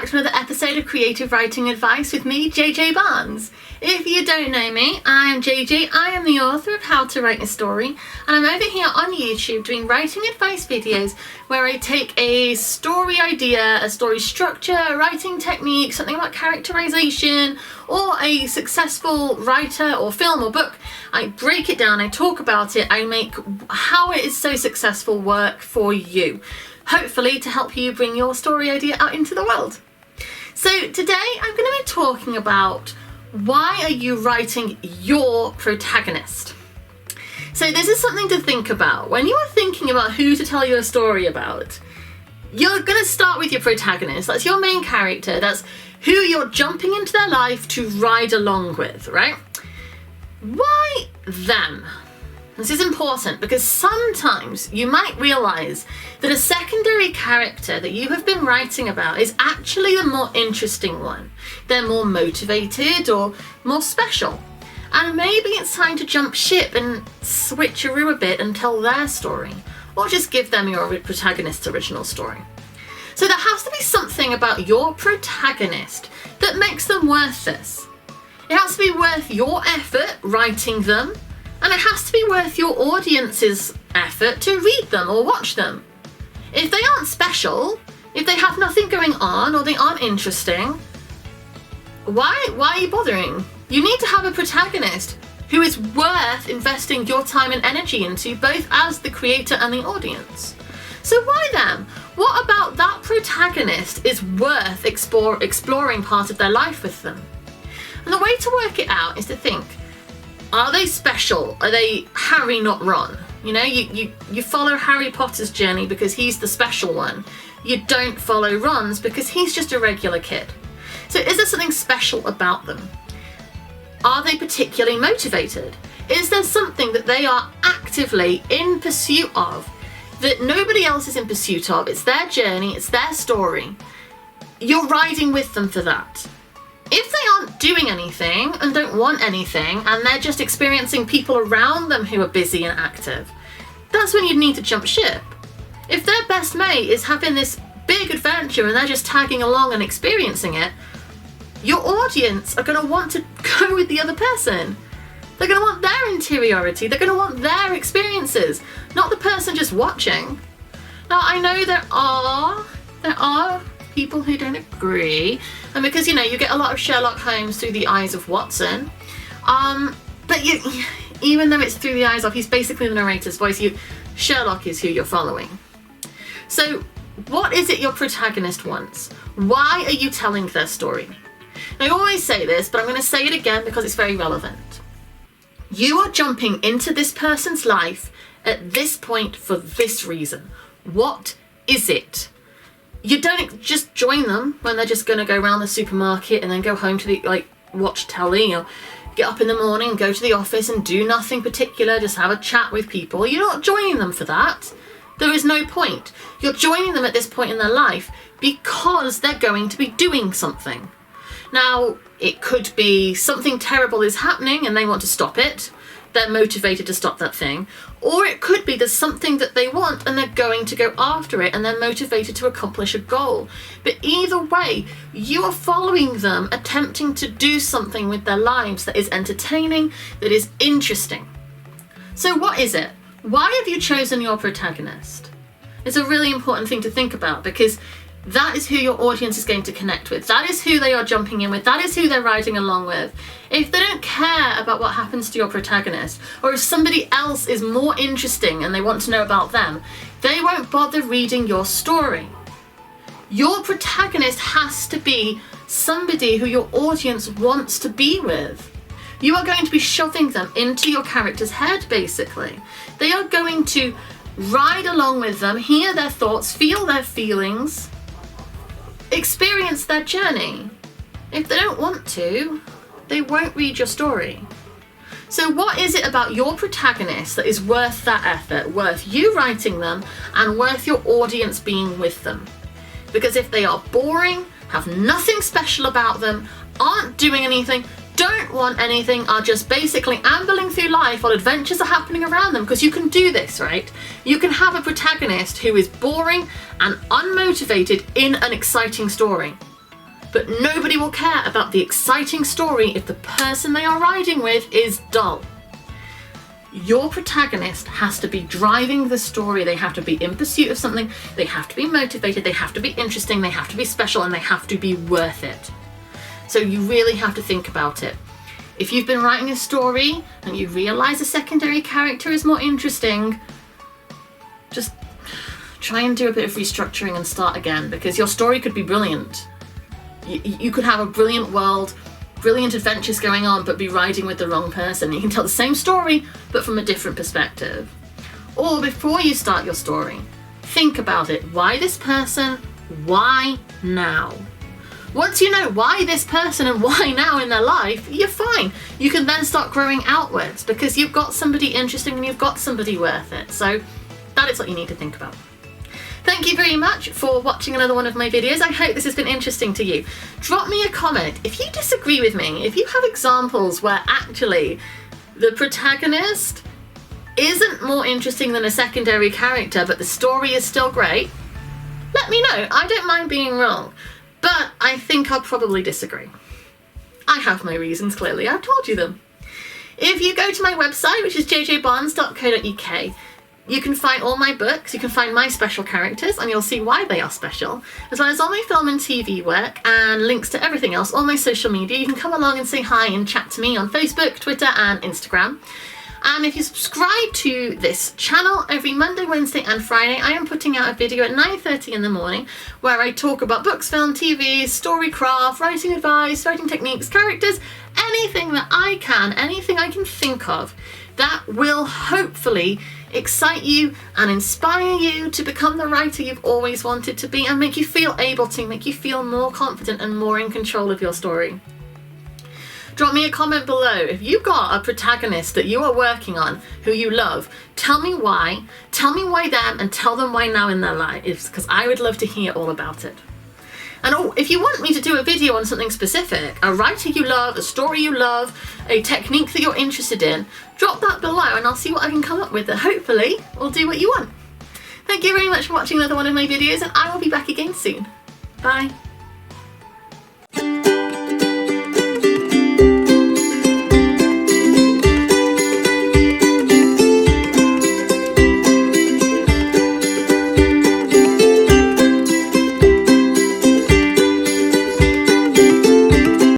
to another episode of Creative Writing Advice with me, JJ Barnes. If you don't know me, I am JJ. I am the author of How to Write a Story, and I'm over here on YouTube doing writing advice videos where I take a story idea, a story structure, a writing technique, something about characterization, or a successful writer or film or book. I break it down, I talk about it, I make how it is so successful work for you. Hopefully to help you bring your story idea out into the world. So today I'm going to be talking about why are you writing your protagonist? So this is something to think about. When you are thinking about who to tell your story about, you're going to start with your protagonist. That's your main character. That's who you're jumping into their life to ride along with, right? Why them? This is important because sometimes you might realise that a secondary character that you have been writing about is actually the more interesting one. They're more motivated or more special. And maybe it's time to jump ship and switcheroo a bit and tell their story, or just give them your protagonist's original story. So there has to be something about your protagonist that makes them worth this. It has to be worth your effort writing them, and it has to be worth your audience's effort to read them or watch them. If they aren't special, if they have nothing going on or they aren't interesting, why are you bothering? You need to have a protagonist who is worth investing your time and energy into, both as the creator and the audience. So why them? What about that protagonist is worth exploring part of their life with them? And the way to work it out is to think, are they special? Are they Harry, not Ron? You know, you follow Harry Potter's journey because he's the special one. You don't follow Ron's because he's just a regular kid. So is there something special about them? Are they particularly motivated? Is there something that they are actively in pursuit of that nobody else is in pursuit of? It's their journey, it's their story. You're riding with them for that. If they aren't doing anything and don't want anything and they're just experiencing people around them who are busy and active, that's when you'd need to jump ship. If their best mate is having this big adventure and they're just tagging along and experiencing it, your audience are going to want to go with the other person. They're going to want their interiority, they're going to want their experiences, not the person just watching. Now I know there are people who don't agree, and because you get a lot of Sherlock Holmes through the eyes of Watson, but even though it's through the eyes of, he's basically the narrator's voice, Sherlock is who you're following. So what is it your protagonist wants? Why are you telling their story? Now, I always say this, but I'm going to say it again because it's very relevant. You are jumping into this person's life at this point for this reason. What is it? You don't just join them when they're just going to go around the supermarket and then go home to watch telly, or get up in the morning and go to the office and do nothing particular, just have a chat with people. You're not joining them for that. There is no point. You're joining them at this point in their life because they're going to be doing something. Now, it could be something terrible is happening and they want to stop it. They're motivated to stop that thing. Or it could be there's something that they want and they're going to go after it and they're motivated to accomplish a goal. But either way, you are following them, attempting to do something with their lives that is entertaining, that is interesting. So what is it? Why have you chosen your protagonist? It's a really important thing to think about because that is who your audience is going to connect with. That is who they are jumping in with. That is who they're riding along with. If they don't care about what happens to your protagonist, or if somebody else is more interesting and they want to know about them, they won't bother reading your story. Your protagonist has to be somebody who your audience wants to be with. You are going to be shoving them into your character's head, basically. They are going to ride along with them, hear their thoughts, feel their feelings, experience their journey. If they don't want to, they won't read your story. So what is it about your protagonist that is worth that effort, worth you writing them, and worth your audience being with them? Because if they are boring, have nothing special about them, aren't doing anything, don't want anything, are just basically ambling through life while adventures are happening around them, because you can do this, right? You can have a protagonist who is boring and unmotivated in an exciting story. But nobody will care about the exciting story if the person they are riding with is dull. Your protagonist has to be driving the story. They have to be in pursuit of something. They have to be motivated. They have to be interesting. They have to be special, and they have to be worth it. So you really have to think about it. If you've been writing a story and you realize a secondary character is more interesting, just try and do a bit of restructuring and start again, because your story could be brilliant. You could have a brilliant world, brilliant adventures going on, but be riding with the wrong person. You can tell the same story, but from a different perspective. Or before you start your story, think about it. Why this person? Why now? Once you know why this person and why now in their life, you're fine. You can then start growing outwards, because you've got somebody interesting and you've got somebody worth it. So that is what you need to think about. Thank you very much for watching another one of my videos. I hope this has been interesting to you. Drop me a comment if you disagree with me, if you have examples where actually the protagonist isn't more interesting than a secondary character, but the story is still great. Let me know. I don't mind being wrong, but I think I'll probably disagree. I have my reasons, clearly. I've told you them. If you go to my website, which is jjbarnes.co.uk, you can find all my books, you can find my special characters, and you'll see why they are special, as well as all my film and TV work and links to everything else, all my social media. You can come along and say hi and chat to me on Facebook, Twitter and Instagram. And if you subscribe to this channel, every Monday, Wednesday and Friday, I am putting out a video at 9:30 in the morning where I talk about books, film, TV, storycraft, writing advice, writing techniques, characters, anything that I can, anything I can think of that will hopefully excite you and inspire you to become the writer you've always wanted to be, and make you feel able to, make you feel more confident and more in control of your story. Drop me a comment below. If you've got a protagonist that you are working on who you love, tell me why them, and tell them why now in their lives, because I would love to hear all about it. And if you want me to do a video on something specific, a writer you love, a story you love, a technique that you're interested in, drop that below and I'll see what I can come up with that hopefully will do what you want. Thank you very much for watching another one of my videos, and I will be back again soon. Bye.